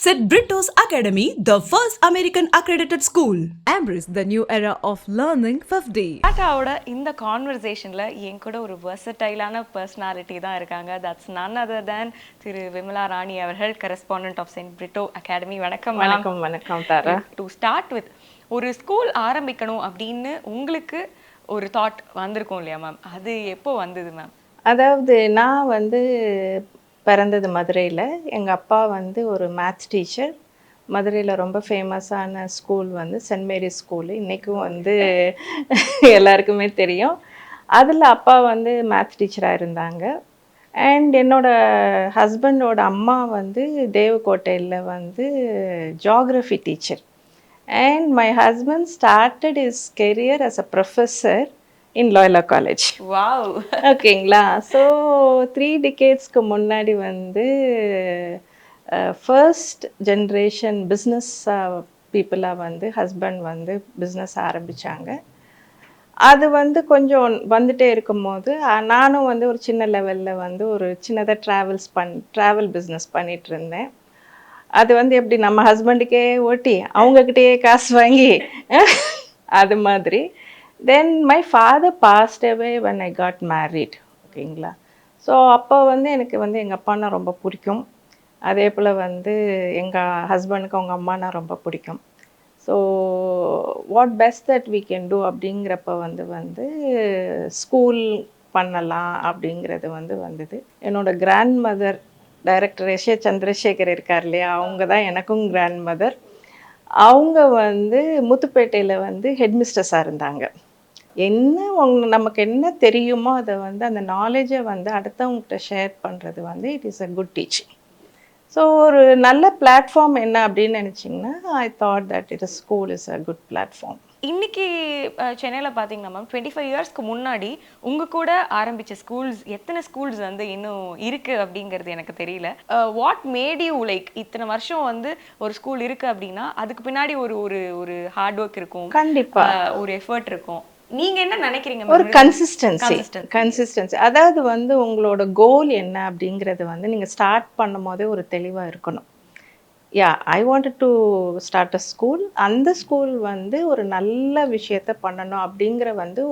St. Brito's Academy, the first American accredited school. Embrace the new era of learning 5D. டாட்டாவோட இந்த கான்வர்சேஷனில் என் கூட ஒரு வெர்சடைலான personality தான் இருக்காங்க. That's none other than Thiru Vimala Rani அவர்கள், correspondent of Saint Britto academy. வணக்கம். வணக்கம். வணக்கம் தாரா. டு ஸ்டார்ட் வித், ஒரு ஸ்கூல் ஆரம்பிக்கணும் அப்படின்னு உங்களுக்கு ஒரு தாட் வந்திருக்கும் இல்லையா மேம்? அது எப்போ வந்தது மேம்? அதாவது நான் பிறந்தது மதுரையில். எங்கள் அப்பா ஒரு மேத்ஸ் டீச்சர். மதுரையில் ரொம்ப ஃபேமஸான ஸ்கூல் சென்ட் மேரிஸ் ஸ்கூலு. இன்றைக்கும் எல்லாருக்குமே தெரியும். அதில் அப்பா மேத்ஸ் டீச்சராக இருந்தாங்க. அண்ட் என்னோடய ஹஸ்பண்டோட அம்மா தேவக்கோட்டையில் geography teacher. And my husband started his career as a professor in Loyola college. Wow. ஓகேங்களா. ஸோ 3 decadesக்கு முன்னாடி ஃபர்ஸ்ட் ஜென்ரேஷன் பிஸ்னஸ் பீப்புளாக ஹஸ்பண்ட் பிஸ்னஸ் ஆரம்பித்தாங்க. அது கொஞ்சம் வந்துட்டே இருக்கும்போது நானும் ஒரு சின்ன லெவலில் ஒரு சின்னதாக ட்ராவல் பிஸ்னஸ் பண்ணிகிட்டு இருந்தேன். அது எப்படி நம்ம ஹஸ்பண்டுக்கே ஓட்டி அவங்கக்கிட்டேயே காசு வாங்கி அது மாதிரி. Then my father passed away when I got married. ஓகேங்களா. ஸோ அப்போ எனக்கு எங்கள் அப்பானா ரொம்ப பிடிக்கும். அதே போல் எங்கள் ஹஸ்பண்டுக்கு அவங்க அம்மானா ரொம்ப பிடிக்கும். So what best that we can do அப்படிங்கிறப்ப ஸ்கூல் பண்ணலாம் அப்படிங்கிறது வந்தது. என்னோடய grandmother director S A Chandrasekar இருக்கார் இல்லையா, அவங்க தான் எனக்கும் கிராண்ட் மதர். அவங்க முத்துப்பேட்டையில் ஹெட்மிஸ்டர்ஸாக இருந்தாங்க. நமக்கு என்ன தெரியுமோ அதை அந்த நாலேஜை அடுத்தவங்ககிட்ட ஷேர் பண்ணுறது it is a good teaching. So ஒரு நல்ல பிளாட்ஃபார்ம் என்ன அப்படின்னு நினச்சிங்கன்னா I thought that it is school is a good platform. இன்னைக்கு சென்னையில் பார்த்தீங்கன்னா மேம் 25 இயர்ஸ்க்கு முன்னாடி உங்கள் கூட ஆரம்பித்த ஸ்கூல்ஸ் எத்தனை ஸ்கூல்ஸ் இன்னும் இருக்குது அப்படிங்கிறது எனக்கு தெரியல. வாட் மேட் யூ லைக் இத்தனை வருஷம் ஒரு ஸ்கூல் இருக்குது அப்படின்னா அதுக்கு பின்னாடி ஒரு ஒரு ஒரு ஹார்ட் ஒர்க் இருக்கும், கண்டிப்பாக ஒரு எஃபர்ட் இருக்கும். நீங்க என்ன நினைக்கிறீங்க? ஒரு கன்சிஸ்டன்சி. அதாவது உங்களோட கோல் என்ன அப்படிங்கிறது நீங்க ஸ்டார்ட் பண்ணும் போதே ஒரு தெளிவா இருக்கணும். I wanted to start a school. அந்த ஸ்கூல் ஒரு நல்ல விஷயத்த பண்ணணும் அப்படிங்கிற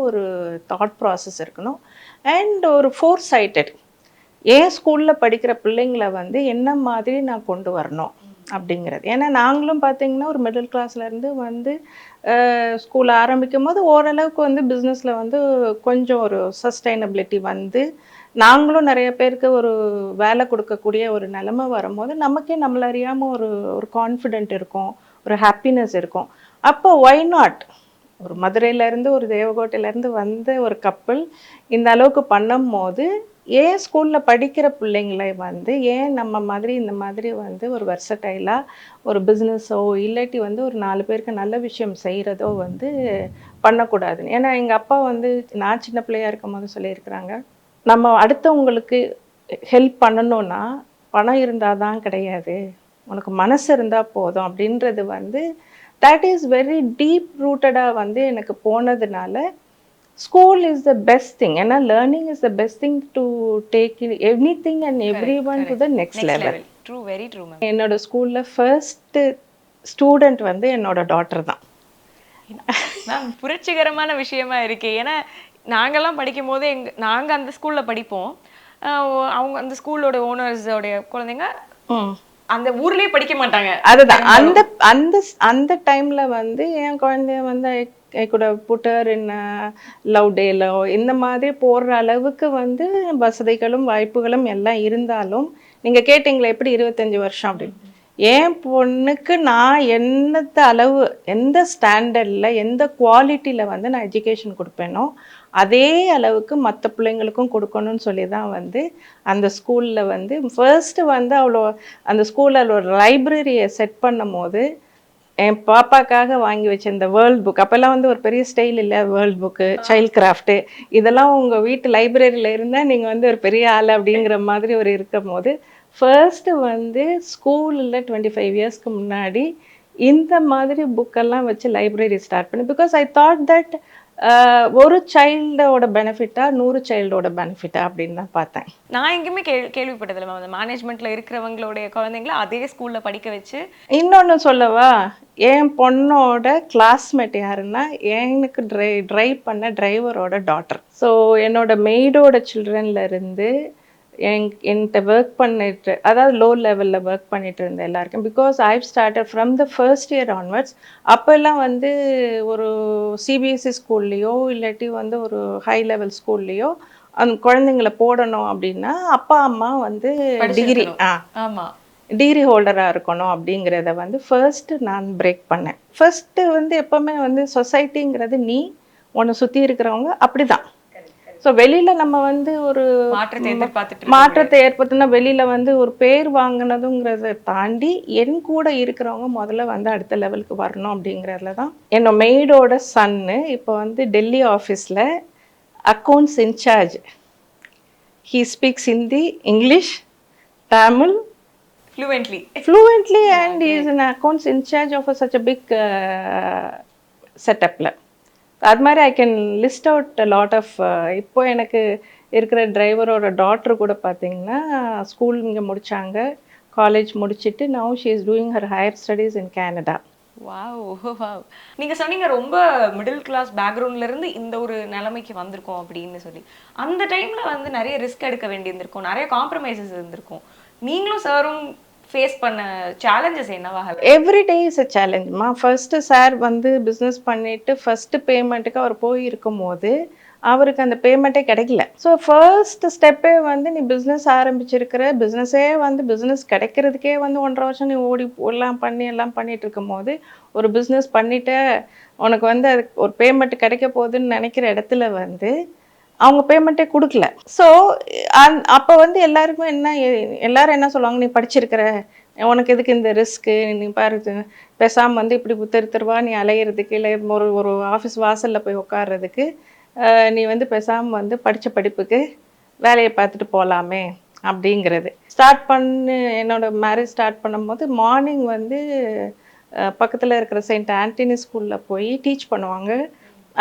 ஒரு தாட் ப்ராசஸ் இருக்கணும். அண்ட் ஒரு ஃபோர் சைட்டட், ஏன் ஸ்கூலில் படிக்கிற பிள்ளைங்களை என்ன மாதிரி நான் கொண்டு வரணும் அப்படிங்கிறது. ஏன்னா நாங்களும் பார்த்தீங்கன்னா ஒரு மிடில் கிளாஸ்லேருந்து ஸ்கூல் ஆரம்பிக்கும் போது ஓரளவுக்கு பிஸ்னஸில் கொஞ்சம் ஒரு சஸ்டைனபிலிட்டி நாங்களும் நிறைய பேருக்கு ஒரு வேலை கொடுக்கக்கூடிய ஒரு நிலைமை வரும்போது நமக்கே நம்மள அறியாமல் ஒரு கான்ஃபிடென்ட் இருக்கும், ஒரு ஹாப்பினஸ் இருக்கும். அப்போ ஒய் நாட், ஒரு மதுரையிலேருந்து ஒரு தேவகோட்டையிலேருந்து ஒரு கப்பல் இந்த அளவுக்கு பண்ணும் போது ஏன் ஸ்கூலில் படிக்கிற பிள்ளைங்களை ஏன் நம்ம மாதிரி இந்த மாதிரி ஒரு வெர்சடைலாக ஒரு பிஸ்னஸோ இல்லாட்டி ஒரு 4 பேருக்கு நல்ல விஷயம் செய்கிறதோ பண்ணக்கூடாதுன்னு. ஏன்னா எங்கள் அப்பா நான் சின்ன பிள்ளையாக இருக்கும் போது சொல்லியிருக்கிறாங்க, நம்ம அடுத்தவங்களுக்கு ஹெல்ப் பண்ணணுன்னா பணம் இருந்தால் தான் கிடையாது, உனக்கு மனசு இருந்தால் போதும் அப்படின்றது தட் இஸ் வெரி டீப் ரூட்டடாக எனக்கு போனதுனால school is the best thing. ஏன்னா learning is the best thing to take any thing and every one to the next level. True, very true ma'am. என்னோட ஸ்கூலில் ஃபர்ஸ்ட் ஸ்டூடெண்ட் என்னோட daughter தான் ma'am. புரட்சிகரமான விஷயமா இருக்கு. ஏன்னா நாங்கள்லாம் படிக்கும் போது நாங்கள் அந்த ஸ்கூலில் படிப்போம். அவங்க அந்த ஸ்கூலோட ஓனர்ஸோடைய குழந்தைங்க அந்த ஊர்லேயே படிக்க மாட்டாங்க. அதுதான் அந்த அந்த அந்த டைமில் என் குழந்தைய I could have put her in லவ் டேலோ இந்த மாதிரி போடுற அளவுக்கு வசதிகளும் வாய்ப்புகளும் எல்லாம் இருந்தாலும் நீங்கள் கேட்டிங்களே எப்படி 25 வருஷம் அப்படின்னு. என் பொண்ணுக்கு நான் என்னத்த அளவு, எந்த ஸ்டாண்டர்டில் எந்த குவாலிட்டியில் நான் எஜுகேஷன் கொடுப்பேனோ அதே அளவுக்கு மற்ற பிள்ளைங்களுக்கும் கொடுக்கணும்னு சொல்லி தான் அந்த ஸ்கூலில் ஃபர்ஸ்ட்டு அவ்வளோ அந்த ஸ்கூலில் ஒரு லைப்ரரியை செட் பண்ணும் போது என் பாப்பாக்காக வாங்கி வச்ச இந்த வேர்ல்ட் புக், அப்போல்லாம் ஒரு பெரிய ஸ்டைல் இல்லை, வேர்ல்ட் புக்கு, சைல்ட் கிராஃப்ட்டு, இதெல்லாம் உங்கள் வீட்டு லைப்ரரியில் இருந்தால் நீங்கள் ஒரு பெரிய ஆள் அப்படிங்கிற மாதிரி இருக்கும் போது ஃபர்ஸ்ட்டு ஸ்கூலில் 25 இயர்ஸ்க்கு முன்னாடி இந்த மாதிரி புக்கெல்லாம் வச்சு லைப்ரரி ஸ்டார்ட் பண்ணி. பிகாஸ் ஐ தாட் தட் ஒரு சைல்டோட பெனிஃபிட்டா 100 சைல்டோட பெனிஃபிட்டா அப்படின்னு தான் பார்த்தேன். நான் எங்கேயுமே கேள்விப்பட்டதில்லை மேம். அந்த மேனேஜ்மெண்ட்ல இருக்கிறவங்களுடைய குழந்தைங்கள அதே ஸ்கூல்ல படிக்க வச்சு. இன்னொன்று சொல்லவா, என் பொண்ணோட கிளாஸ்மேட் யாருன்னா எனக்கு டிரைவ் பண்ண டிரைவரோட டாட்டர். ஸோ என்னோட மெய்டோட சில்ட்ரன்ல இருந்து என்கிட்ட ஒர்க் பண்ணிட்டு, அதாவது லோ லெவலில் ஒர்க் பண்ணிட்டு இருந்த எல்லாருக்கும், because I've started from the first year onwards. அப்போல்லாம் வந்து ஒரு சிபிஎஸ்சி ஸ்கூல்லையோ இல்லாட்டி வந்து ஒரு ஹை லெவல் ஸ்கூல்லையோ அந்த குழந்தைங்கள போடணும் அப்படின்னா அப்பா அம்மா வந்து டிகிரி டிகிரி ஹோல்டராக இருக்கணும் அப்படிங்கிறத வந்து ஃபர்ஸ்ட்டு நான் பிரேக் பண்ணேன். ஃபர்ஸ்ட்டு வந்து எப்போவுமே வந்து சொசைட்டிங்கிறது நீ உன்னை சுற்றி இருக்கிறவங்க அப்படி தான். ஸோ வெளியில் நம்ம வந்து ஒரு மாற்றத்தை ஏற்படுத்தினா வெளியில் வந்து ஒரு பேர் வாங்கினதுங்கிறத தாண்டி என் கூட இருக்கிறவங்க முதல்ல வந்து அடுத்த லெவலுக்கு வரணும் அப்படிங்கிறதுல தான். என்னோட மெய்டோட சன்னு இப்போ வந்து டெல்லி ஆஃபீஸில் accounts incharge. He speaks Hindi, English, Tamil fluently and he is an accounts in charge of such a big setupல. அது மாதிரி I can list out lot of. இப்போ எனக்கு இருக்கிற டிரைவரோட டாட்டர் கூட பார்த்தீங்கன்னா ஸ்கூல் இங்கே முடித்தாங்க, காலேஜ் முடிச்சுட்டு now she is doing her higher studies in Canada. Wow. நீங்க சொன்னீங்க ரொம்ப மிடில் கிளாஸ் பேக்ரவுண்ட்ல இருந்து இந்த ஒரு நிலைமைக்கு வந்திருக்கோம் அப்படின்னு சொல்லி. அந்த டைம்ல வந்து நிறைய ரிஸ்க் எடுக்க வேண்டியிருந்திருக்கும், நிறைய காம்ப்ரமைசஸ் இருந்திருக்கும். நீங்களும் சாரும் ஃபேஸ் பண்ண சேலஞ்சஸ் என்னவா? எவ்ரி டே இஸ் அ சேலஞ்ச்மா. ஃபர்ஸ்ட்டு சார் வந்து பிஸ்னஸ் பண்ணிவிட்டு ஃபஸ்ட்டு பேமெண்ட்டுக்கு அவர் போயிருக்கும் போது அவருக்கு அந்த பேமெண்ட்டே கிடைக்கல. ஸோ ஃபர்ஸ்ட் ஸ்டெப்பே வந்து நீ பிஸ்னஸ் ஆரம்பிச்சிருக்கிற, பிஸ்னஸே வந்து பிஸ்னஸ் கிடைக்கிறதுக்கே வந்து 1.5 வருஷம் நீ ஓடி எல்லாம் பண்ணிட்டு இருக்கும் போது ஒரு பிஸ்னஸ் பண்ணிவிட்டு உனக்கு வந்து அதுக்கு ஒரு பேமெண்ட் கிடைக்க போகுதுன்னு நினைக்கிற இடத்துல வந்து அவங்க பேமெண்ட்டே கொடுக்கல. ஸோ அப்போ வந்து எல்லாருக்கும் எல்லாரும் என்ன சொல்லுவாங்க, நீ படிச்சிருக்கிற, உனக்கு எதுக்கு இந்த ரிஸ்க்கு, நீ பாரு பேசாமல் வந்து இப்படி தெருவா நீ அலையிறதுக்கு இல்லை ஒரு ஆஃபீஸ் வாசலில் போய் உட்கார்றதுக்கு நீ வந்து பேசாமல் வந்து படித்த படிப்புக்கு வேலையை பார்த்துட்டு போகலாமே அப்படிங்கிறது. என்னோட மேரேஜ் ஸ்டார்ட் பண்ணும்போது மார்னிங் வந்து பக்கத்தில் இருக்கிற செயின்ட் ஆண்டனி ஸ்கூலில் போய் டீச் பண்ணுவாங்க.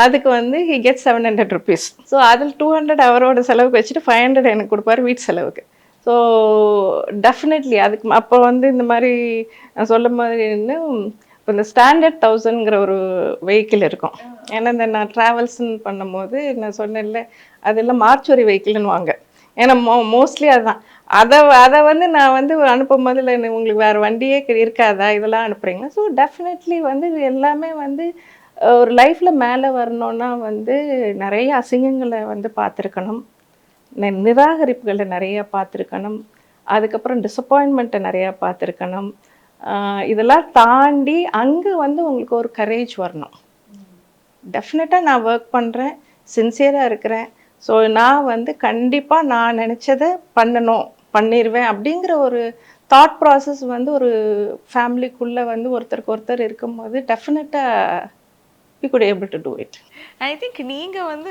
அதுக்கு வந்து ஹி கெட் 700 rupees. ஸோ அதில் 200 அவரோட செலவுக்கு வச்சுட்டு 500 எனக்கு கொடுப்பாரு வீட்டு செலவுக்கு. ஸோ டெஃபினெட்லி அதுக்கு அப்போ வந்து இந்த மாதிரி நான் சொல்ல மாதிரி இப்போ இந்த ஸ்டாண்டர்ட் 1000ங்கிற ஒரு வெஹிக்கிள் இருக்கும். ஏன்னா இந்த நான் ட்ராவல்ஸ்ன்னு பண்ணும்போது நான் சொன்னேன்ல அதெல்லாம் மார்ச்சுவரி வெஹிக்கிள்னு வாங்க. ஏன்னா மோஸ்ட்லி அதுதான். அதை வந்து நான் வந்து அனுப்பும் போது இல்லை உங்களுக்கு வேறு வண்டியே இருக்காதா இதெல்லாம் அனுப்புகிறீங்களா. ஸோ டெஃபினெட்லி வந்து இது எல்லாமே வந்து ஒரு லைஃப்பில் மேலே வரணுன்னா வந்து நிறைய அசிங்கங்களை வந்து பார்த்துருக்கணும், நிராகரிப்புகளை நிறையா பார்த்துருக்கணும், அதுக்கப்புறம் டிசப்பாயின்மெண்ட்டை நிறையா பார்த்துருக்கணும். இதெல்லாம் தாண்டி அங்கே வந்து உங்களுக்கு ஒரு கரேஜ் வரணும். டெஃபினட்டாக நான் ஒர்க் பண்ணுறேன், சின்சியராக இருக்கிறேன். ஸோ நான் வந்து கண்டிப்பாக நான் நினச்சதை பண்ணிடுவேன் அப்படிங்கிற ஒரு தாட் ப்ராசஸ் வந்து ஒரு ஃபேமிலிக்குள்ளே வந்து ஒருத்தருக்கு ஒருத்தர் இருக்கும்போது டெஃபினட்டாக we could able to do it. I think நீங்க வந்து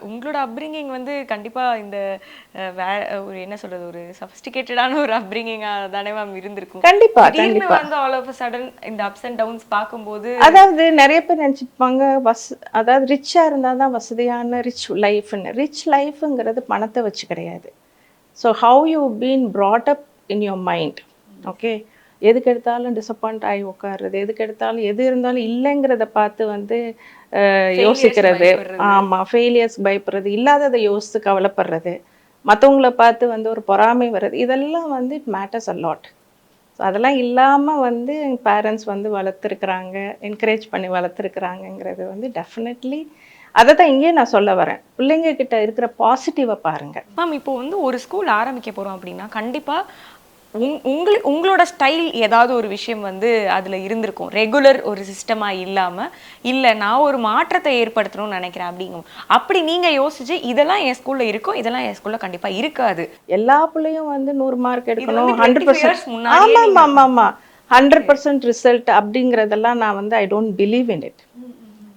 உங்களோட அப்ரிங்கிங் வந்து கண்டிப்பா இந்த ஒரு என்ன சொல்றது ஒரு சஃபிஸ்டிகேட்டடான ஒரு அப்ரிங்கிங்கா தானே மேம் இருந்திருக்கும். கண்டிப்பா வந்து ஆல் ஆஃப் a sudden இந்த அப்ஸ் அண்ட் டவுன்ஸ் பாக்கும்போது அதாவது நிறைய பேர் நினைச்சிப்பாங்க அதாவது ரிச்சா இருந்தா தான் வசதியான ரிச் லைஃப்ங்கிறது பணத்தை வச்சு கிடையாது. So how you been brought up in your mind. Okay, எதுக்கு எடுத்தாலும் டிசப்பாயிண்ட் ஆகி உட்காருறது, எதுக்கு எடுத்தாலும் எது இருந்தாலும் இல்லைங்கிறத பார்த்து வந்து யோசிக்கிறது, ஆமாம் ஃபெயிலியர்ஸ் பயப்படுறது, இல்லாததை யோசித்து கவலைப்படுறது, மற்றவங்கள பார்த்து வந்து ஒரு பொறாமை வர்றது, இதெல்லாம் வந்து it matters a lot. So அதெல்லாம் இல்லாமல் வந்து எங்கள் பேரண்ட்ஸ் வந்து வளர்த்துருக்குறாங்க, என்கரேஜ் பண்ணி வளர்த்துருக்குறாங்கங்கிறது வந்து டெஃபினெட்லி அதை தான் இங்கேயே நான் சொல்ல வரேன். பிள்ளைங்க கிட்ட இருக்கிற பாசிட்டிவை பாருங்கள் மேம். இப்போ வந்து ஒரு ஸ்கூல் ஆரம்பிக்க போகிறோம் அப்படின்னா கண்டிப்பாக உங்களோட ஸ்டைல் ஏதாவது ஒரு விஷயம் வந்து அதில் இருந்திருக்கும், ரெகுலர் ஒரு சிஸ்டமாக இல்லாமல். இல்லை நான் ஒரு மாற்றத்தை ஏற்படுத்தணும்னு நினைக்கிறேன் அப்படிங்கும். அப்படி நீங்கள் யோசிச்சு இதெல்லாம் என் ஸ்கூலில் இருக்கும், இதெல்லாம் என் ஸ்கூலில் கண்டிப்பாக இருக்காது. எல்லா பிள்ளையும் வந்து 100 மார்க் எடுக்கணும், 100%. ஆமாம் 100% ரிசல்ட் அப்படிங்கிறதெல்லாம் நான் வந்து I don't believe in it.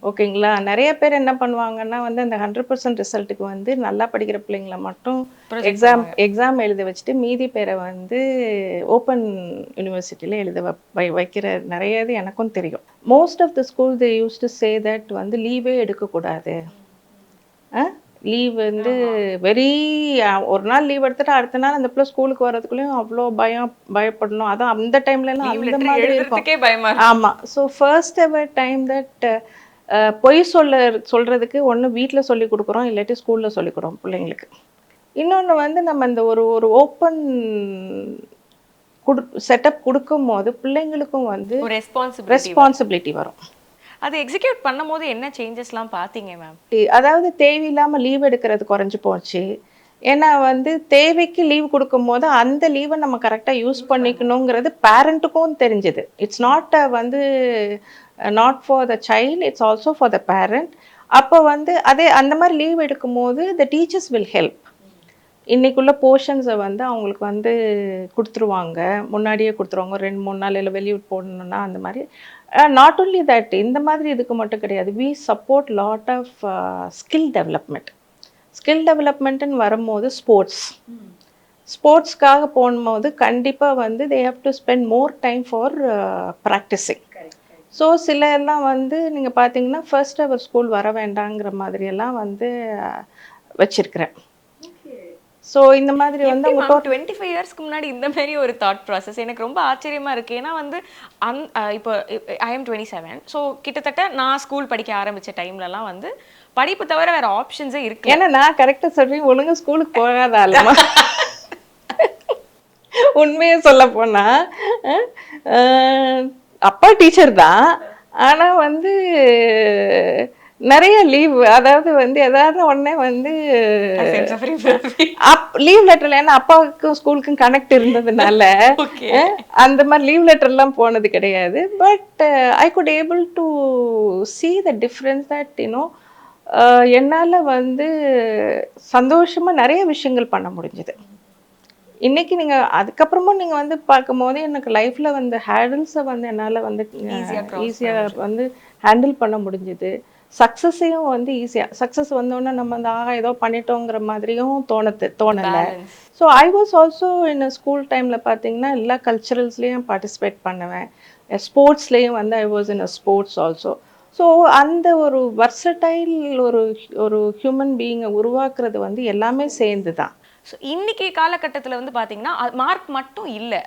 ஓகேங்களா? நிறைய பேர் என்ன பண்ணுவாங்கன்னா வந்து அந்த 100% ரிசல்ட்டுக்கு வந்து நல்லா படிக்கிற பிள்ளைங்கள மட்டும் எக்ஸாம் எழுத வச்சுட்டு மீதி பேரை வந்து ஓப்பன் யூனிவர்சிட்டியில் எழுத வைக்கிற நிறைய இது எனக்கும் தெரியும். Most of the school they used to say that வந்து லீவே எடுக்கக்கூடாது. லீவ் வந்து ஒரு நாள் லீவ் எடுத்துட்டு அடுத்த நாள் அந்த பிள்ளை ஸ்கூலுக்கு வர்றதுக்குள்ளேயும் அவ்வளோ பயப்படணும். அதான் அந்த டைம்லலாம் அந்த மாதிரி இருக்கும். ஆமாம். So first ever time that பொய் சொல்கிறதுக்கு ஒன்று வீட்டில் சொல்லி கொடுக்குறோம், இல்லாட்டி ஸ்கூலில் சொல்லி கொடுறோம் பிள்ளைங்களுக்கு. இன்னொன்று வந்து நம்ம இந்த ஒரு ஓப்பன் செட்டப் கொடுக்கும் போது பிள்ளைங்களுக்கும் வந்து ரெஸ்பான்சிபிலிட்டி வரும். அது எக்ஸிக்யூட் பண்ணும்போது என்ன சேஞ்சஸ்லாம் பார்த்தீங்க மேம்? அதாவது தேவையில்லாமல் லீவ் எடுக்கிறது குறைஞ்சி போச்சு. ஏன்னா வந்து தேவைக்கு லீவ் கொடுக்கும்போது அந்த லீவை நம்ம கரெக்டாக யூஸ் பண்ணிக்கணுங்கிறது பேரண்ட்டுக்கும் தெரிஞ்சுது. இட்ஸ் நாட் வந்து not for the child, it's also for the parent. அப்போ வந்து அந்த மாதிரி லீவ் எடுக்கும்போது த டீச்சர்ஸ் வில் ஹெல்ப். இன்றைக்குள்ள போர்ஷன்ஸை வந்து அவங்களுக்கு வந்து கொடுத்துருவாங்க, முன்னாடியே கொடுத்துருவாங்க. 2-3 நாள் இல்லை வெளியூர் போடணுன்னா அந்த மாதிரி. நாட் ஓன்லி தட், இந்த மாதிரி இதுக்கு மட்டும் கிடையாது. We support lot of skill development. Skill டெவலப்மெண்ட்டுன்னு வரும்போது ஸ்போர்ட்ஸ்க்காக போகும்போது கண்டிப்பாக வந்து they have to spend more time for practising. So சில எல்லாம் வந்து நீங்கள் பார்த்தீங்கன்னா ஃபர்ஸ்ட் அவர் ஸ்கூல் வர வேண்டாங்கிற மாதிரியெல்லாம் வந்து வச்சிருக்கிறேன். ஸோ இந்த மாதிரி வந்து 25 இயர்ஸ்க்கு முன்னாடி இந்த மாதிரி ஒரு தாட் ப்ராசஸ் எனக்கு ரொம்ப ஆச்சரியமா இருக்கு. ஏன்னா வந்து இப்போ ஐ எம் 27. ஸோ கிட்டத்தட்ட நான் ஸ்கூல் படிக்க ஆரம்பிச்ச டைம்லலாம் வந்து படிப்பு தவிர வேற ஆப்ஷன்ஸே இருக்கு. ஏன்னா நான் கரெக்டாக சொல்றேன், ஒழுங்கு ஸ்கூலுக்கு போகாத ஆளுமா. உண்மையை சொல்ல போனா அப்பா டீச்சர் தான், ஆனால் வந்து நிறைய லீவ், அதாவது வந்து எதாவது உடனே வந்து லீவ் லெட்டர்ல, ஏன்னா அப்பாவுக்கும் ஸ்கூலுக்கும் கனெக்ட் இருந்ததுனால அந்த மாதிரி லீவ் லெட்டர்லாம் போனது கிடையாது. But I could able to see the difference that you know என்னால் வந்து சந்தோஷமாக நிறைய விஷயங்கள் பண்ண முடிஞ்சது. இன்றைக்கி நீங்கள் அதுக்கப்புறமும் நீங்கள் வந்து பார்க்கும்போது எனக்கு லைஃப்பில் வந்து ஹேண்டில்ஸை வந்து என்னால் வந்து ஈஸியாக வந்து ஹேண்டில் பண்ண முடிஞ்சுது. சக்ஸஸையும் வந்து ஈஸியாக சக்ஸஸ் வந்தோடனே நம்ம அந்த ஏதோ பண்ணிட்டோங்கிற மாதிரியும் தோணலை. So I was also in school டைமில் பார்த்தீங்கன்னா எல்லா கல்ச்சுரல்ஸ்லேயும் பார்ட்டிசிபேட் பண்ணுவேன். ஸ்போர்ட்ஸ்லேயும் வந்து I was in sports also. So அந்த ஒரு வர்சடைல் ஒரு ஹியூமன் பீயிங்கை உருவாக்குறது வந்து எல்லாமே சேர்ந்து தான். ஸோ இன்றைக்கி காலகட்டத்தில் வந்து பார்த்திங்கன்னா மார்க் மட்டும் இல்லை,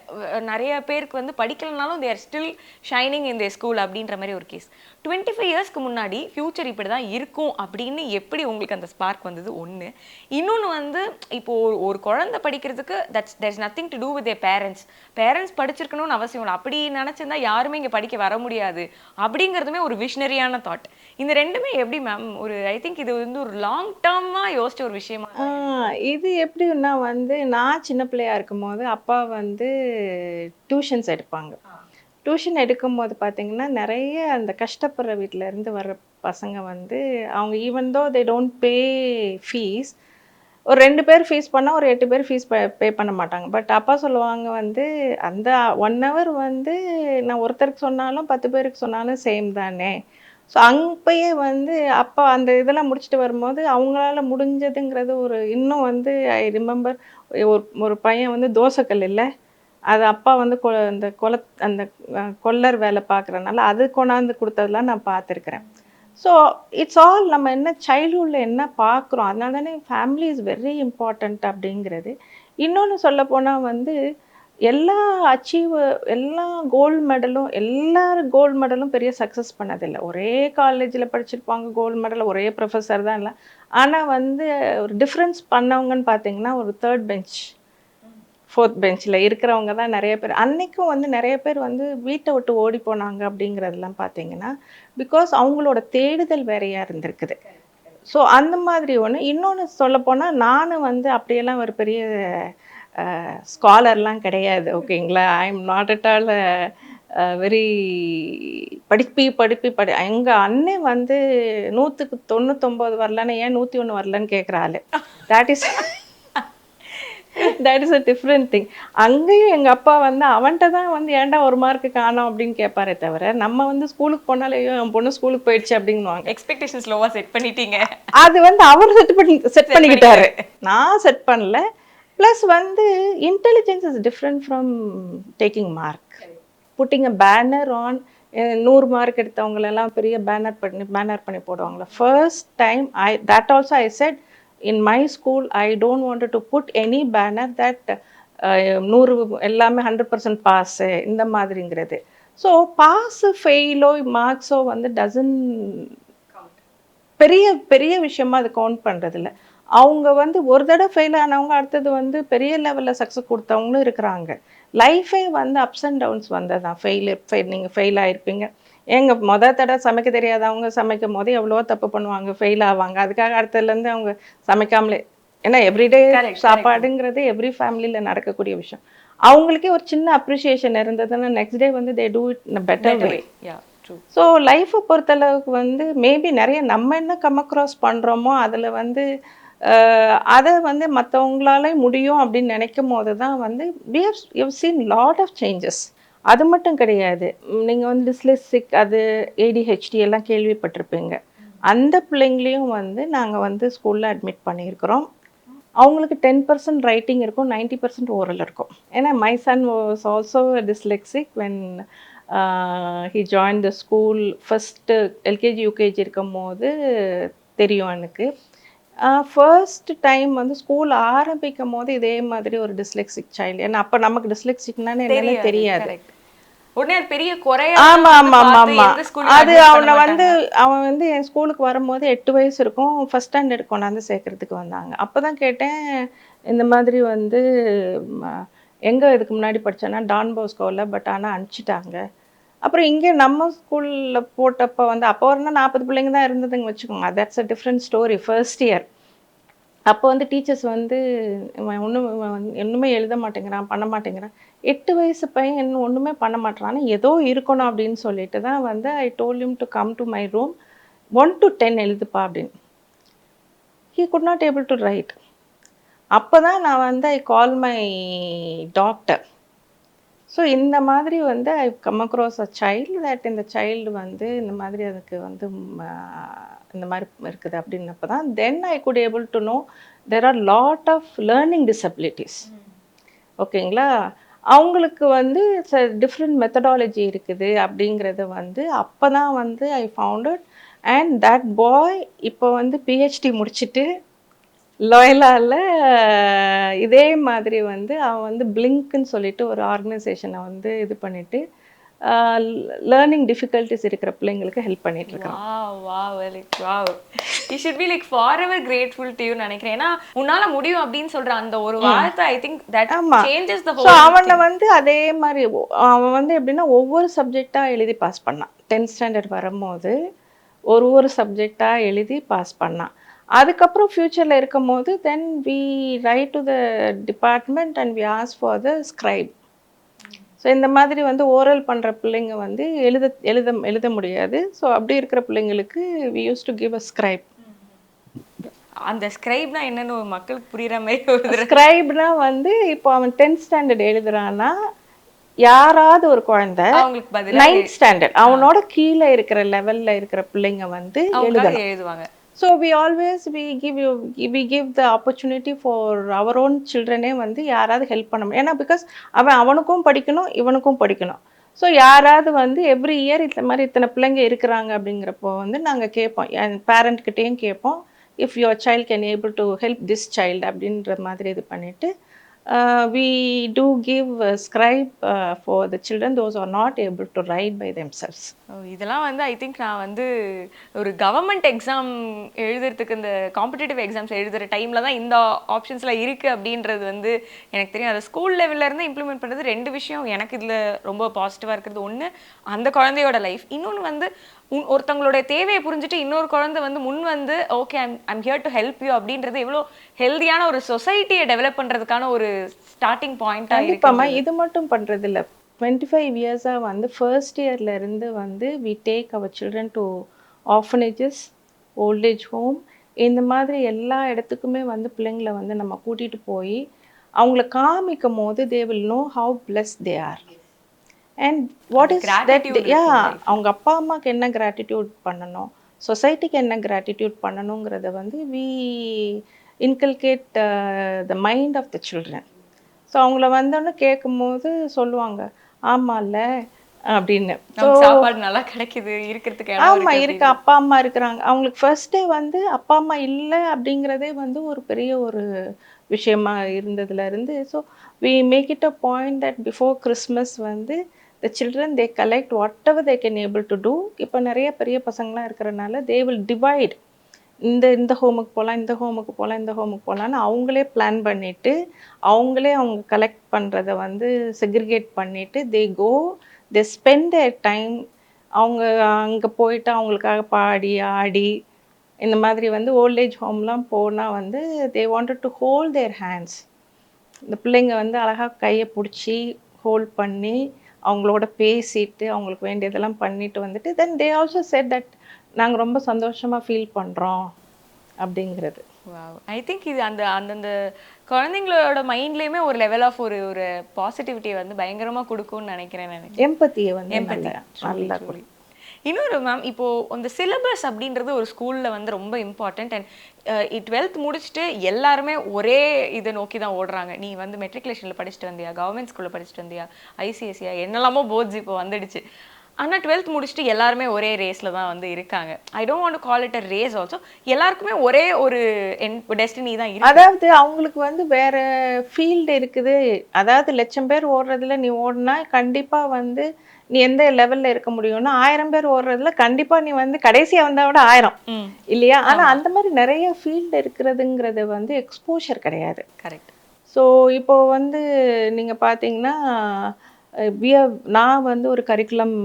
நிறைய பேருக்கு வந்து படிக்கலைனாலும் they are still shining in the school அப்படின்ற மாதிரி ஒரு கேஸ். 25 இயர்ஸ்க்கு முன்னாடி ஃப்யூச்சர் இப்படி தான் இருக்கும் அப்படின்னு எப்படி உங்களுக்கு அந்த ஸ்பார்க் வந்தது? ஒன்று. இன்னொன்று வந்து இப்போது ஒரு குழந்தை படிக்கிறதுக்கு there is nothing to do with their parents படிச்சிருக்கணும்னு அவசியம் இல்லை. அப்படி நினச்சிருந்தா யாருமே இங்கே படிக்க வர முடியாது அப்படிங்கிறதுமே ஒரு விஷனரியான தாட். இந்த ரெண்டுமே எப்படி மேம் ஒரு ஐ திங்க் இது வந்து ஒரு லாங் டேர்மாக யோசிச்ச ஒரு விஷயமா? இது எப்படின்னா வந்து நான் சின்ன பிள்ளையா இருக்கும்போது அப்பா வந்து டியூஷன்ஸ் எடுப்பாங்க. டியூஷன் எடுக்கும்போது பார்த்தீங்கன்னா நிறைய அந்த கஷ்டப்படுற வீட்டிலேருந்து வர்ற பசங்க வந்து அவங்க even though they don't pay fees, ஒரு 2 பேர் ஃபீஸ் பண்ணால் ஒரு 8 பேர் ஃபீஸ் பே பண்ண மாட்டாங்க. பட் அப்பா சொல்லுவாங்க வந்து அந்த 1 hour வந்து நான் ஒருத்தருக்கு சொன்னாலும் 10 பேருக்கு சொன்னாலும் சேம் தானே. ஸோ அப்பயே வந்து அப்பா அந்த இதெல்லாம் முடிச்சுட்டு வரும்போது அவங்களால முடிஞ்சதுங்கிறது ஒரு இன்னும் வந்து ஐ ரிமெம்பர் ஒரு பையன் வந்து தோசைக்கல் இல்லை, அது அப்பா வந்து அந்த அந்த கொல்லர் வேலை பார்க்குறதுனால அது கொண்டாந்து கொடுத்ததெல்லாம் நான் பார்த்துருக்குறேன். ஸோ இட்ஸ் ஆல் நம்ம என்ன சைல்ட்ஹுட்டில் என்ன பார்க்குறோம், அதனால தானே ஃபேமிலி இஸ் வெரி இம்பார்ட்டண்ட் அப்படிங்கிறது. இன்னொன்று சொல்லப்போனால் வந்து எல்லா எல்லாரும் கோல்டு மெடலும் பெரிய சக்ஸஸ் பண்ணதில்லை. ஒரே காலேஜில் படிச்சிருப்பாங்க, கோல்டு மெடல் ஒரே ப்ரொஃபஸர் தான் இல்லை. ஆனால் வந்து ஒரு டிஃப்ரென்ஸ் பண்ணவங்கன்னு பார்த்தீங்கன்னா ஒரு 3rd பெஞ்ச் 4th பெஞ்சில் இருக்கிறவங்க தான் நிறைய பேர். அன்றைக்கும் வந்து நிறைய பேர் வந்து வீட்டை விட்டு ஓடி போனாங்க அப்படிங்கிறதெல்லாம் பார்த்தீங்கன்னா பிகாஸ் அவங்களோட தேடுதல் வேறையாக இருந்திருக்குது. ஸோ அந்த மாதிரி ஒன்று. இன்னொன்று சொல்லப்போனால் நானும் வந்து அப்படியெல்லாம் ஒரு பெரிய ஸ்காலர்லாம் கிடையாது, ஓகேங்களா. I am not at all very எங்கள் அண்ணன் வந்து 100க்கு 99 வரலன்னு ஏன் 101 வரலன்னு கேட்குற ஆள். That is that is a different thing. அங்கேயும் எங்கள் அப்பா வந்து அவன்கிட்ட தான் வந்து ஏன்டா ஒரு மார்க்கு காணோம் அப்படின்னு கேட்பாரே தவிர, நம்ம வந்து ஸ்கூலுக்கு போனாலே ஐயோ என் பொண்ணு ஸ்கூலுக்கு போயிடுச்சு அப்படின்னுவாங்க. எக்ஸ்பெக்டேஷன்ஸ் லோவா செட் பண்ணிட்டீங்க. அது வந்து அவர் செட் பண்ணிக்கிட்டாரு, நான் செட் பண்ணல. ப்ளஸ் வந்து intelligence is different from taking mark. Putting a banner on 100 mark எடுத்தவங்களெல்லாம் பெரிய பேனர் பண்ணி போடுவாங்களா. First time that also I said in my school I don't want to put any banner that 100 எல்லாமே 100% pass இந்த மாதிரிங்கிறது. So pass ஃபெயிலோ மார்க்ஸோ வந்து dozen பெரிய பெரிய விஷயமா அது கவுண்ட் பண்ணுறதில்ல. அவங்க வந்து ஒரு தடவை ஃபெயில் ஆனவங்க அடுத்தது வந்து பெரிய லெவலில் சக்ஸஸ் கொடுத்தவங்களும் இருக்கிறாங்க. லைஃபே வந்து அப்ஸ் அண்ட் டவுன்ஸ் வந்ததான். நீங்கள் ஃபெயில் ஆகிருப்பீங்க. தடவை சமைக்க தெரியாதவங்க சமைக்கும் போது எவ்வளோ தப்பு பண்ணுவாங்க, ஃபெயில் ஆவாங்க. அதுக்காக அடுத்ததுலேருந்து அவங்க சமைக்காமலே, ஏன்னா எவ்ரிடே சாப்பாடுங்கிறது எவ்ரி ஃபேமிலியில் நடக்கக்கூடிய விஷயம். அவங்களுக்கே ஒரு சின்ன அப்ரிஷியேஷன் இருந்ததுன்னா நெக்ஸ்ட் டே வந்து they do it in a better way. So லைஃப்பை பொறுத்தளவுக்கு வந்து மேபி நிறைய நம்ம என்ன கம் அக்ராஸ் பண்ணுறோமோ அதில் வந்து அதை வந்து மற்றவங்களாலே முடியும் அப்படின்னு நினைக்கும் போது தான் வந்து you seen lot of changes. அது மட்டும் கிடையாது, நீங்கள் வந்து டிஸ்லெக்சிக் அது ஏடிஹெச்டி எல்லாம் கேள்விப்பட்டிருப்பீங்க. அந்த பிள்ளைங்களையும் வந்து நாங்கள் வந்து ஸ்கூலில் அட்மிட் பண்ணியிருக்கிறோம். அவங்களுக்கு 10% ரைட்டிங் இருக்கும், 90% ஓரல் இருக்கும். ஏன்னா my son was also dyslexic when he join the school. First LKG UKG இருக்கும் போது தெரியும் எனக்கு. ஃபர்ஸ்ட் டைம் வந்து ஸ்கூல் ஆரம்பிக்கும் போது இதே மாதிரி ஒரு டிஸ்லெக்சிக் சைல்டு. ஏன்னா அப்போ நமக்கு டிஸ்லெக்சிக்னானே என்னன்னு தெரியாது. பெரிய குறையா. ஆமா ஆமா ஆமா ஆமா. அது அவன் வந்து என் ஸ்கூலுக்கு வரும்போது 8 வயசு இருக்கும். ஃபர்ஸ்ட் ஸ்டாண்டர்ட் கொண்டாந்து சேர்க்கறதுக்கு வந்தாங்க. அப்போதான் கேட்டேன் இந்த மாதிரி வந்து எங்கே இதுக்கு முன்னாடி படித்தேன்னா டான் போஸ்கோவில், பட் ஆனால் அனுப்பிச்சிட்டாங்க. அப்புறம் இங்கே நம்ம ஸ்கூலில் போட்டப்போ வந்து அப்போ வரனா 40 பிள்ளைங்க தான் இருந்ததுங்க வச்சுக்கோங்க. That's a different story. First year அப்போ வந்து டீச்சர்ஸ் வந்து ஒன்றுமே எழுத மாட்டேங்கிறான், பண்ண மாட்டேங்கிறான். 8 வயசு பையன் இன்னும் ஒன்றுமே பண்ண மாட்டேறான்னு ஏதோ இருக்கணும் அப்படின்னு சொல்லிட்டு தான் வந்து I told him to come to my room. 1 to 10 எழுதுப்பா அப்படின்னு. He could not able to right. அப்போ தான் நான் வந்து ஐ கால் மை டாக்டர். ஸோ இந்த மாதிரி வந்து I come across a child that இந்த சைல்டு வந்து இந்த மாதிரி அதுக்கு வந்து இந்த மாதிரி இருக்குது அப்படின்னப்போ தான் then I could able to know there are lot of learning disabilities. ஓகேங்களா. அவங்களுக்கு வந்து டிஃப்ரெண்ட் மெத்தடாலஜி இருக்குது அப்படிங்கிறத வந்து அப்போ தான் வந்து ஐ ஃபவுண்டட். அண்ட் தட் பாய் இப்போ வந்து பிஹெச்டி முடிச்சுட்டு லோயலாவில் இதே மாதிரி வந்து அவன் வந்து பிளிங்க்னு சொல்லிட்டு ஒரு ஆர்கனைசேஷனை வந்து இது பண்ணிட்டு லேர்னிங் டிஃபிகல்ட்டிஸ் இருக்கிற பிள்ளைங்களுக்கு ஹெல்ப் பண்ணிட்டு இருக்கான். You should be like forever grateful to you நினைக்கிறேன். ஏன்னா உன்னால முடியும் அப்படின்னு சொல்ற அந்த ஒரு வார்த்தை I think that changes the whole. அவனை வந்து அதே மாதிரி அவன் வந்து எப்படின்னா ஒவ்வொரு சப்ஜெக்டாக எழுதி பாஸ் பண்ணான். 10th ஸ்டாண்டர்ட் வரும்போது ஒரு சப்ஜெக்டாக எழுதி பாஸ் பண்ணான். அதுக்கப்புறம் ஃப்யூச்சரில் இருக்கும் போது then we write to the department and we ask for the scribe. So இந்த மாதிரி வந்து ஓரல் பண்ணுற பிள்ளைங்க வந்து எழுத முடியாது. ஸோ அப்படி இருக்கிற பிள்ளைங்களுக்கு we used to give a scribe. அந்த ஸ்க்ரைப்னா என்னன்னு மக்களுக்கு புரியுற மாதிரி. ஸ்க்ரைப்னா வந்து இப்போ அவன் 10th ஸ்டாண்டர்ட் எழுதுறான்னா யாராவது ஒரு குழந்தை 9th ஸ்டாண்டர்ட் அவனோட கீழே இருக்கிற லெவலில் இருக்கிற பிள்ளைங்க வந்து எழுதுவாங்க. So we give the opportunity for our own children வந்து யாராவது ஹெல்ப் பண்ண முடியும். ஏன்னா பிகாஸ் அவனுக்கும் படிக்கணும் இவனுக்கும் படிக்கணும். ஸோ யாராவது வந்து எவ்ரி இயர் இந்த மாதிரி இத்தனை பிள்ளைங்க இருக்கிறாங்க அப்படிங்கிறப்போ வந்து நாங்கள் கேட்போம், என் பேரண்ட்கிட்டையும் கேட்போம், if your child can able to help this child அப்படின்ற மாதிரி இது பண்ணிவிட்டு we do give scribe for the children those are not able to write by themselves. இதெல்லாம் வந்து ஐ திங்க் நான் வந்து ஒரு கவர்மெண்ட் எக்ஸாம் எழுதுறதுக்கு இந்த காம்படிட்டிவ் எக்ஸாம்ஸ் எழுதுகிற டைமில் தான் இந்த ஆப்ஷன்ஸ்லாம் இருக்குது அப்படின்றது வந்து எனக்கு தெரியும். அதை ஸ்கூல் லெவல்லேருந்து இம்ப்ளிமெண்ட் பண்ணுறது 2 விஷயம் எனக்கு இதில் ரொம்ப பாசிட்டிவாக இருக்கிறது. ஒன்று அந்த குழந்தையோட லைஃப், இன்னொன்று வந்து ஒருத்தவங்களுடைய தேவையை புரிஞ்சுட்டு இன்னொரு குழந்தை வந்து முன் வந்து okay I'm here to help you அப்படின்றது எவ்வளோ ஹெல்தியான ஒரு சொசைட்டியை டெவலப் பண்ணுறதுக்கான ஒரு ஸ்டார்டிங் பாயிண்ட்டாக இருக்கு. இது மட்டும் பண்ணுறது இல்லை, 25 இயர்ஸாக வந்து ஃபர்ஸ்ட் இயர்லேருந்து வந்து we take our children to orphanages, old age home, இந்த மாதிரி எல்லா இடத்துக்குமே வந்து பிள்ளைங்களை வந்து நம்ம கூட்டிகிட்டு போய் அவங்கள காமிக்கும் போது they will know how blessed they are. And what is that? Gratitude Yeah, இருக்கும் அவங்க அப்பா அம்மாக்கு என்ன gratitude பண்ணணும், சொசைட்டிக்கு என்ன gratitude பண்ணணுங்கிறத வந்து we inculcate the mind of the children. So அவங்கள வந்தோன்னு கேட்கும்போது சொல்லுவாங்க ஆமாம்ல அப்படின்னு. நமக்கு சாப்பாடு நல்லா கிடைக்குது, இருக்கிறதுக்கு இடம் ஆமாம் இருக்கு இருக்கு, அப்பா அம்மா இருக்கிறாங்க. அவங்களுக்கு ஃபர்ஸ்ட் டே வந்து அப்பா அம்மா இல்லை அப்படிங்கிறதே வந்து ஒரு பெரிய ஒரு விஷயமா இருந்ததுலேருந்து. So we make it a point that before Christmas வந்து the children they collect whatever they can able to do. இப்போ நிறைய பெரிய பசங்களாம் இருக்கிறனால தே வில் டிவைட், இந்த ஹோமுக்கு போகலாம், இந்த ஹோமுக்கு போகலாம், இந்த ஹோமுக்கு போகலான்னு அவங்களே பிளான் பண்ணிவிட்டு அவங்களே அவங்க கலெக்ட் பண்ணுறத வந்து செக்ரிகேட் பண்ணிவிட்டு தே கோ, தே ஸ்பெண்ட் தேர் டைம். அவங்க அங்கே போயிட்டு அவங்களுக்காக பாடி ஆடி இந்த மாதிரி வந்து ஓல்டேஜ் ஹோம்லாம் போனால் வந்து they wanted to hold their hands. இந்த பிள்ளைங்க வந்து அழகாக கையை பிடிச்சி ஹோல்ட் பண்ணி அவங்களோட பேசிட்டு அவங்களுக்கு வேண்டியதெல்லாம் பண்ணிட்டு வந்துட்டு தென் தே ஆல்சோ செட் தட் நாங்கள் ரொம்ப சந்தோஷமாக ஃபீல் பண்ணுறோம் அப்படிங்கிறது. ஐ திங்க் இது அந்த அந்தந்த குழந்தைங்களோட மைண்ட்லேயுமே ஒரு லெவல் ஆஃப் ஒரு ஒரு பாசிட்டிவிட்டியை வந்து பயங்கரமாக கொடுக்கும்னு நினைக்கிறேன். எம்பத்தியை வந்து நல்லா இன்னொரு மேம், இப்போ அந்த சிலபஸ் அப்படின்றது ஒரு ஸ்கூல்ல வந்து ரொம்ப இம்பார்ட்டன்ட். அண்ட் 12th முடிச்சுட்டு எல்லாருமே ஒரே இதை நோக்கி தான் ஓடுறாங்க. நீ வந்து மெட்ரிகுலேஷன்ல படிச்சுட்டு வந்தியா, கவர்மெண்ட் ஸ்கூல்ல படிச்சுட்டு வந்தியா, ஐசிஎஸ்சியா, என்னெல்லாமோ போர்ட்ஸ் இப்போ வந்துடுச்சு. ஆனால் 12th முடிச்சுட்டு எல்லாருமே ஒரே ரேஸில் தான் வந்து இருக்காங்க. ஐ don't want to call it a race also. எல்லாருக்குமே ஒரே ஒரு டெஸ்டினி தான் இருக்கு. அதாவது அவங்களுக்கு வந்து வேற ஃபீல்டு இருக்குது. அதாவது 1,00,000 பேர் ஓடுறதுல நீ ஓடுனா கண்டிப்பாக வந்து நீ எந்த லெவலில் இருக்க முடியும்னா 1000 பேர் ஓடுறதுல கண்டிப்பாக நீ வந்து கடைசியாக வந்தால் விட 1000 இல்லையா. ஆனால் அந்த மாதிரி நிறைய ஃபீல்டு இருக்கிறதுங்கிறது வந்து எக்ஸ்போஷர் கிடையாது. கரெக்ட். ஸோ இப்போ வந்து நீங்கள் பார்த்தீங்கன்னா நான் வந்து ஒரு கரிக்குலம்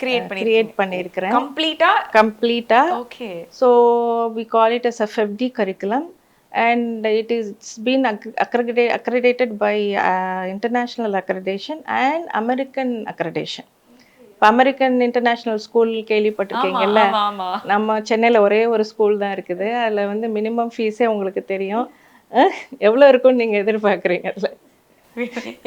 கிரியேட் பண்ணியிருக்கிறேன் கம்ப்ளீட்டா. Okay. So we call it as a FFD curriculum and it's been accredited by international accreditation and American accreditation. இப்போ அமெரிக்கன் இன்டர்நேஷ்னல் ஸ்கூல் கேள்விப்பட்டிருக்கீங்கல்ல, நம்ம சென்னையில் ஒரே ஒரு ஸ்கூல் தான் இருக்குது. அதில் வந்து மினிமம் ஃபீஸே உங்களுக்கு தெரியும் எவ்வளோ இருக்கும்னு நீங்கள் எதிர்பார்க்குறீங்க. அதில்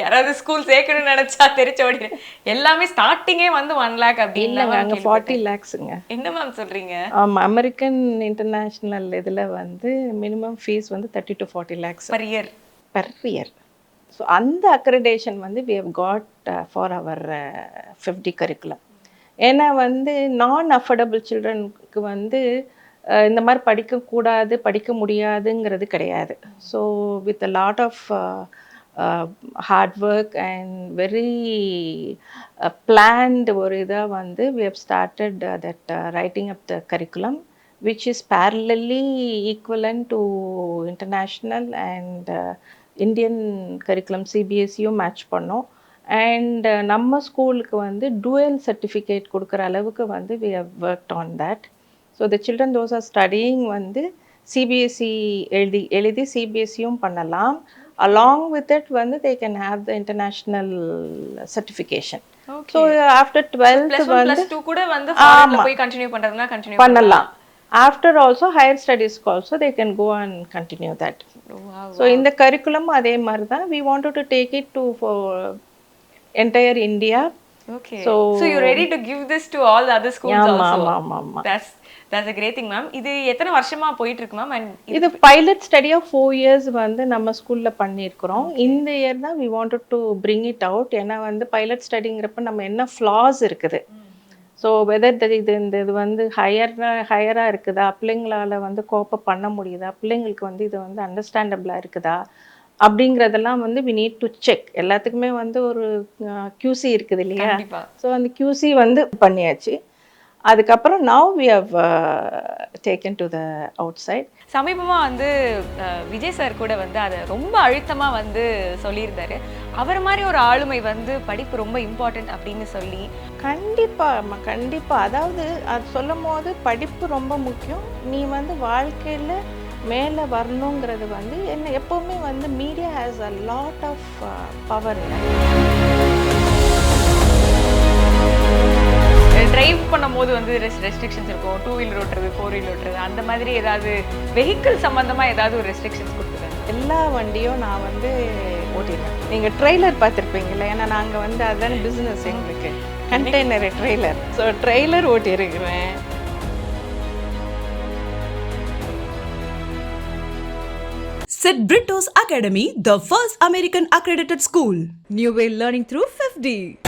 யாராவது ஸ்கூல் சேர்க்கணும்னு நினைச்சா தெரிச்ச ஓடி எல்லாமே ஸ்டார்டிங்கே வந்து 1 lakh அப்படி இல்லைங்க, அங்கே 40 lakhsங்க. என்ன மேம் சொல்றீங்க? ஆமாம், அமெரிக்கன் இன்டர்நேஷ்னல் இதில் வந்து மினிமம் ஃபீஸ் வந்து 30 to 40 lakhs per year. So அந்த அக்ரெடேஷன் வந்து we have got for our FFD curriculum. ஏன்னா வந்து நான் அஃபோர்டபுள் சில்ட்ரனுக்கு வந்து இந்த மாதிரி படிக்கக்கூடாது படிக்க முடியாதுங்கிறது கிடையாது. So with a lot of hard work and very planned ஒரு இதாக வந்து we have started that writing up the curriculum which is parallelly equivalent to international and Indian curriculum CBSE-யும் மேட்ச் பண்ணோம். அண்ட் நம்ம ஸ்கூலுக்கு வந்து dual certificate கொடுக்குற அளவுக்கு வந்து we have worked on that. So the children those are studying வந்து CBSE எழுதி CBSE-யும் பண்ணலாம். Along with it வந்து they can have the international certification. Okay. So after 12th வந்து +2 கூட வந்து ஃபாரின்ல போய் கண்டினியூ பண்றதுனா கண்டினியூ பண்ணலாம். After also higher studies also they can go and continue that. Wow. So in the curriculum அதே மாதிரி தான் we wanted to take it to for entire India. Okay. So you're ready to give this to all the other schools also. ஆமா. That's a great thing, ma'am. இது எத்தனை வருஷமா போயிட்டு இருக்கு ma'am? And இது பைலட் ஸ்டடியா 4 years வந்து நம்ம ஸ்கூல்ல பண்ணியிருக்கிறோம். இந்த இயர் தான் we wanted to bring it out. ஏன்னா வந்து பைலட் ஸ்டடிங்கிறப்ப நம்ம என்ன ஃப்ளாஸ் இருக்குது, ஸோ வெதர் இது வந்து ஹையராக இருக்குதா, பிள்ளைங்களால் வந்து கோப்ப பண்ண முடியுதா, பிள்ளைங்களுக்கு வந்து இது வந்து அண்டர்ஸ்டாண்டபிளாக இருக்குதா அப்படிங்கிறதெல்லாம் வந்து we need to check. எல்லாத்துக்குமே வந்து ஒரு QC இருக்குது இல்லையா. ஸோ அந்த QC வந்து பண்ணியாச்சு. அதுக்கப்புறம் now we have taken to the outside. சமீபமாக வந்து விஜய் சார் கூட வந்து அதை ரொம்ப அழுத்தமாக வந்து சொல்லியிருந்தாரு. அவர் மாதிரி ஒரு ஆளுமை வந்து படிப்பு ரொம்ப இம்பார்ட்டன்ட் அப்படின்னு சொல்லி. கண்டிப்பாக அதாவது அது சொல்லும் போது படிப்பு ரொம்ப முக்கியம். நீ வந்து வாழ்க்கையில் மேலே வரணுங்கிறது வந்து என்ன எப்போவுமே வந்து media has a lot of power. Drive பண்ணும்போது வந்து ரெஸ்ட்ரிக்ஷன்ஸ் இருக்கும், 2 வீலர் ஓட்டுறது, 4 வீலர் ஓட்டுறது, அந்த மாதிரி ஏதாவது வெஹிக்கிள் சம்மந்தமாக ஏதாவது ஒரு ரெஸ்ட்ரிக்ஷன்ஸ் கொடுத்துருக்காங்க? எல்லா வண்டியும் நான் வந்து ஓட்டிடுவேன். நீங்கள் ட்ரெய்லர் பார்த்துருப்பீங்களே, ஏன்னா நாங்கள் வந்து அதான் பிஸ்னஸ் எங்களுக்கு, கண்டெய்னர் ட்ரெய்லர். ஸோ ட்ரெய்லர் ஓட்டியிருக்கிறேன். St. Brito's Academy, the first American accredited school. New way learning through 5D.